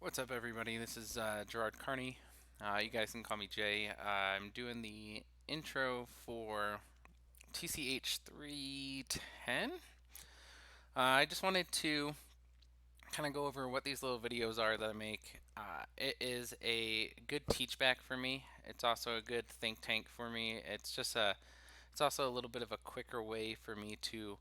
What's up, everybody? This is Gerard Carney. You guys can call me Jay. I'm doing the intro for TCH310. I just wanted to kind of go over what these little videos are that I make. It is a good teach back for me. It's also a good think tank for me. It's also a little bit of a quicker way for me to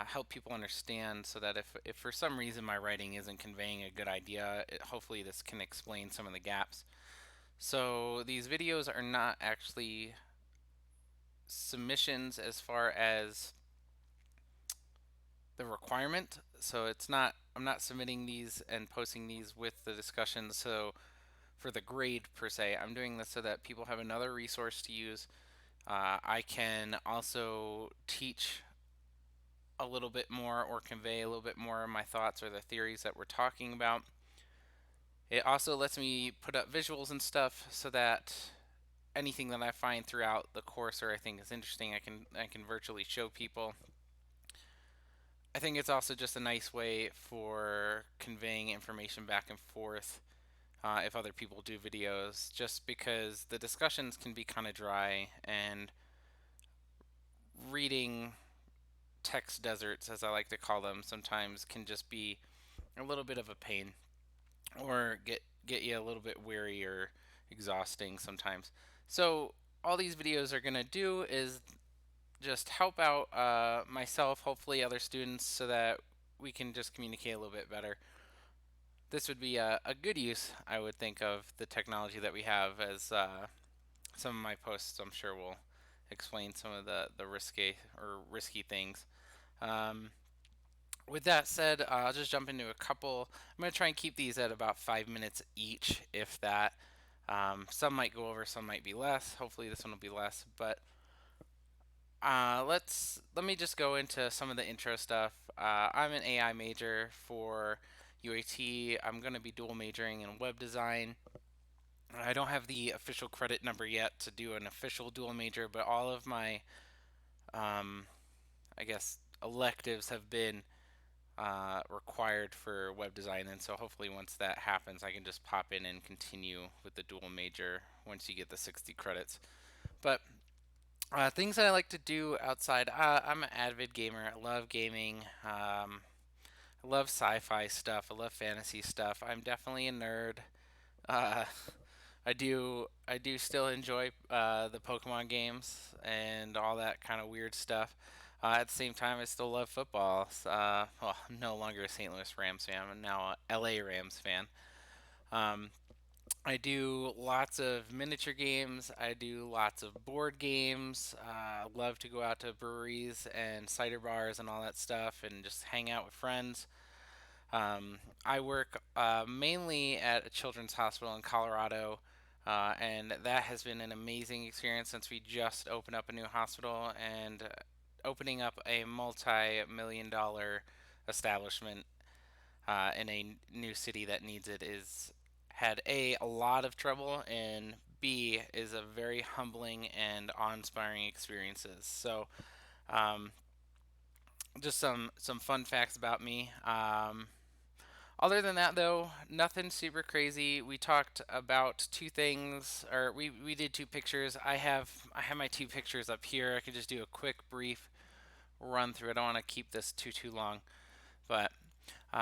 help people understand so that if for some reason my writing isn't conveying a good idea, hopefully this can explain some of the gaps. So these videos are not actually submissions as far as the requirement. So I'm not submitting these and posting these with the discussion. So for the grade per se, I'm doing this so that people have another resource to use. I can also teach a little bit more or convey a little bit more of my thoughts or the theories that we're talking about. It also lets me put up visuals and stuff so that anything that I find throughout the course or I think is interesting, I can virtually show people. I think it's also just a nice way for conveying information back and forth if other people do videos, just because the discussions can be kind of dry and reading text deserts, as I like to call them, sometimes can just be a little bit of a pain or get you a little bit weary or exhausting sometimes. So all these videos are going to do is just help out myself, hopefully other students, so that we can just communicate a little bit better. This would be a good use, I would think, of the technology that we have, as some of my posts, I'm sure, will explain some of the risky things. Um, with that said, I'll just jump into a couple. I'm going to try and keep these at about 5 minutes each, if that. Some might go over, some might be less. Hopefully, this one will be less, but let me just go into some of the intro stuff. I'm an AI major for UAT. I'm going to be dual majoring in web design. I don't have the official credit number yet to do an official dual major, but all of my, um, I guess, electives have been required for web design, and so hopefully once that happens, I can just pop in and continue with the dual major once you get the 60 credits. But things that I like to do outside. I'm an avid gamer. I love gaming. I love sci-fi stuff. I love fantasy stuff. I'm definitely a nerd. Uh, I do still enjoy the Pokemon games and all that kind of weird stuff. At the same time, I still love football. Well, I'm no longer a St. Louis Rams fan. I'm now a LA Rams fan. Um, I do lots of miniature games. I do lots of board games. Love to go out to breweries and cider bars and all that stuff and just hang out with friends. I work mainly at a children's hospital in Colorado, and that has been an amazing experience since we just opened up a new hospital and opening up a multi-million dollar establishment in a new city that needs it is had a lot of trouble, and B is a very humbling and awe-inspiring experiences. So just some fun facts about me. Other than that, though, nothing super crazy. We talked about two things, or we did two pictures. I have my two pictures up here. I could just do a quick, brief run through. I don't want to keep this too long, but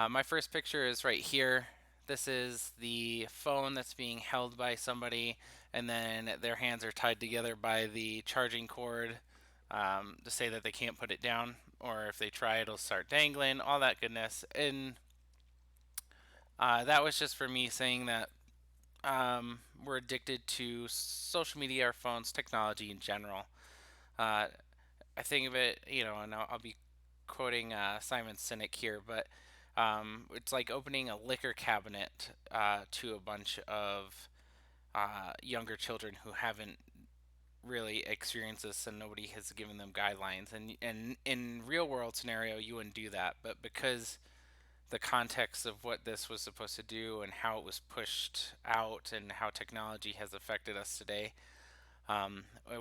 my first picture is right here. This is the phone that's being held by somebody, and then their hands are tied together by the charging cord to say that they can't put it down, or if they try, it'll start dangling. All that goodness, and that was just for me saying that we're addicted to social media, our phones, technology in general. Uh, I think of it, and I'll be quoting Simon Sinek here, but it's like opening a liquor cabinet to a bunch of younger children who haven't really experienced this and nobody has given them guidelines. And in real world scenario, you wouldn't do that, but because the context of what this was supposed to do and how it was pushed out and how technology has affected us today,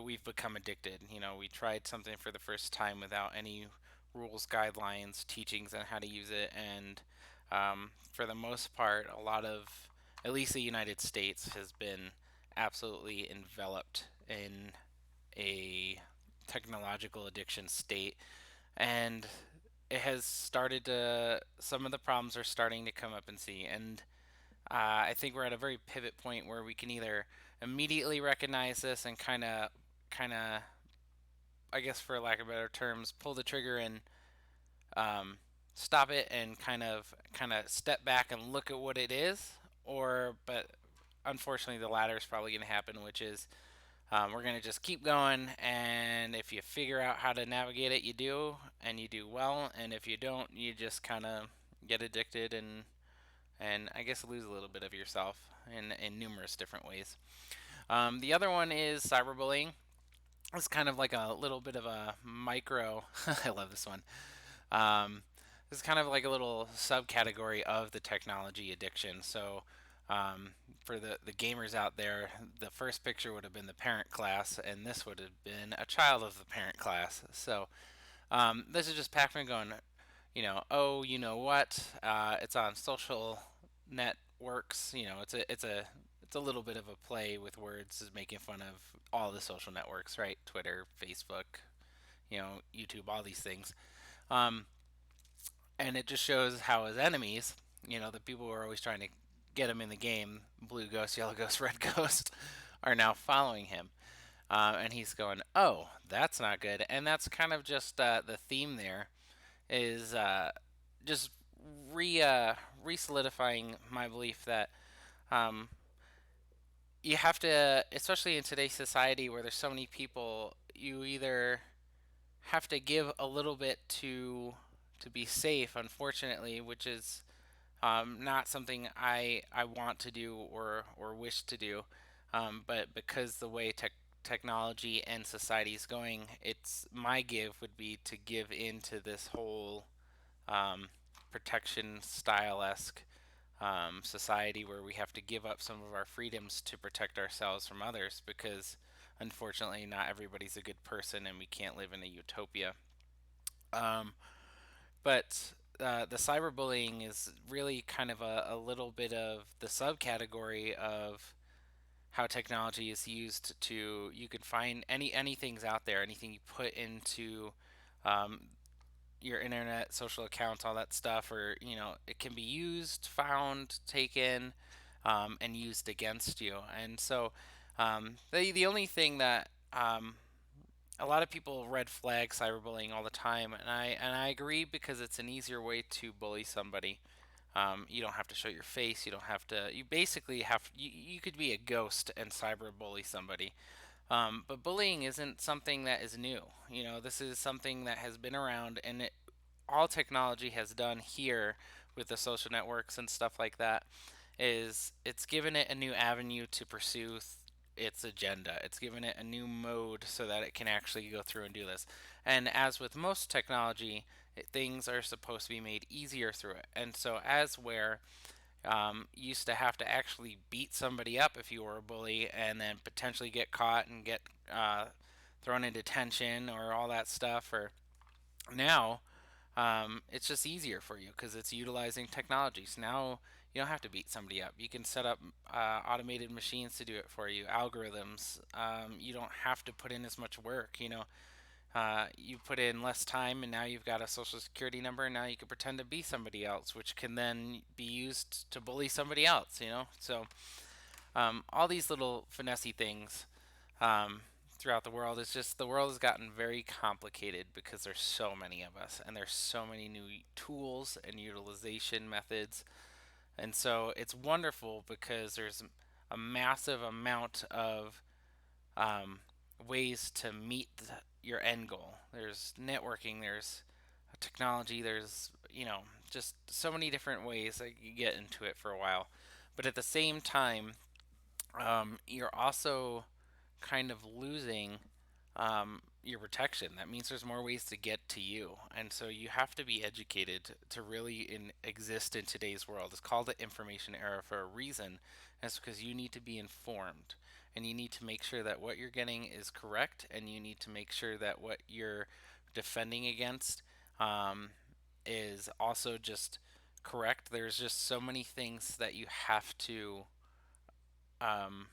we've become addicted. We tried something for the first time without any rules, guidelines, teachings on how to use it, and For the most part, a lot of, at least the United States, has been absolutely enveloped in a technological addiction state. And it has started to, some of the problems are starting to come up and see. And I think we're at a very pivot point where we can either immediately recognize this and kind of, I guess for lack of better terms, pull the trigger and um, stop it and kind of step back and look at what it is, or but unfortunately the latter is probably going to happen, which is we're going to just keep going, and if you figure out how to navigate it, you do, and you do well, and if you don't, you just kind of get addicted and I guess lose a little bit of yourself in numerous different ways. The other one is cyberbullying. It's kind of like a little bit of a micro. I love this one. Um, this is kind of like a little subcategory of the technology addiction. So, um, for the gamers out there, the first picture would have been the parent class, and this would have been a child of the parent class. So, this is just Pac-Man going, oh, you know what? It's on social networks. It's a little bit of a play with words, is making fun of all the social networks, right? Twitter, Facebook, YouTube, all these things. Um, and it just shows how his enemies, the people who are always trying to get him in the game, blue ghost, yellow ghost, red ghost, are now following him. And he's going, oh, that's not good. And that's kind of just the theme there is just re solidifying my belief that um, you have to, especially in today's society where there's so many people, you either have to give a little bit to be safe, unfortunately, which is not something I want to do or wish to do. But because the way technology and society is going, it's my give would be to give into this whole um, protection style esque society where we have to give up some of our freedoms to protect ourselves from others because unfortunately not everybody's a good person and we can't live in a utopia. Um, but the cyberbullying is really kind of a little bit of the subcategory of how technology is used to, you can find anything's out there, anything you put into um, your internet, social accounts, all that stuff, or it can be used, found, taken, and used against you. And so the only thing that a lot of people red flag cyberbullying all the time, and I agree because it's an easier way to bully somebody. You don't have to show your face. You don't have to. You basically have. You could be a ghost and cyberbully somebody. But bullying isn't something that is new. This is something that has been around, and all technology has done here with the social networks and stuff like that is it's given it a new avenue to pursue its agenda. It's given it a new mode so that it can actually go through and do this. And as with most technology, things are supposed to be made easier through it. And so, as where you used to have to actually beat somebody up if you were a bully and then potentially get caught and get thrown into detention or all that stuff, or now it's just easier for you because it's utilizing technology. So now you don't have to beat somebody up. You can set up automated machines to do it for you, algorithms. You don't have to put in as much work. You put in less time, and now you've got a social security number, and now you can pretend to be somebody else, which can then be used to bully somebody else. So all these little finessey things um, throughout the world. It's just the world has gotten very complicated because there's so many of us and there's so many new tools and utilization methods. And so it's wonderful because there's a massive amount of um, ways to meet your end goal. There's networking, there's technology, there's, just so many different ways that you get into it for a while. But at the same time, you're also kind of losing your protection. That means there's more ways to get to you, and so you have to be educated to really exist in today's world. It's called the information era for a reason. That's because you need to be informed, and you need to make sure that what you're getting is correct, and you need to make sure that what you're defending against um, is also just correct. There's just so many things that you have to um,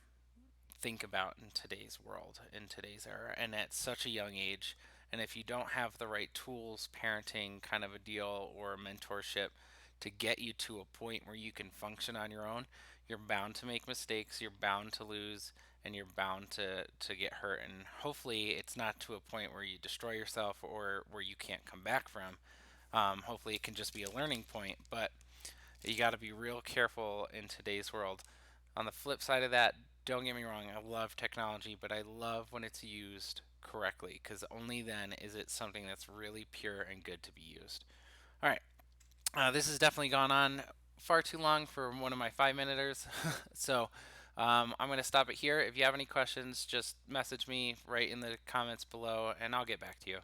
think about in today's world, in today's era, and at such a young age. And if you don't have the right tools, parenting kind of a deal, or mentorship to get you to a point where you can function on your own, you're bound to make mistakes, you're bound to lose, and you're bound to get hurt. And hopefully, it's not to a point where you destroy yourself or where you can't come back from. Hopefully, it can just be a learning point, but you got to be real careful in today's world. On the flip side of that, don't get me wrong, I love technology, but I love when it's used correctly because only then is it something that's really pure and good to be used. All right, this has definitely gone on far too long for one of my 5 minuters. So I'm going to stop it here. If you have any questions, just message me right in the comments below and I'll get back to you.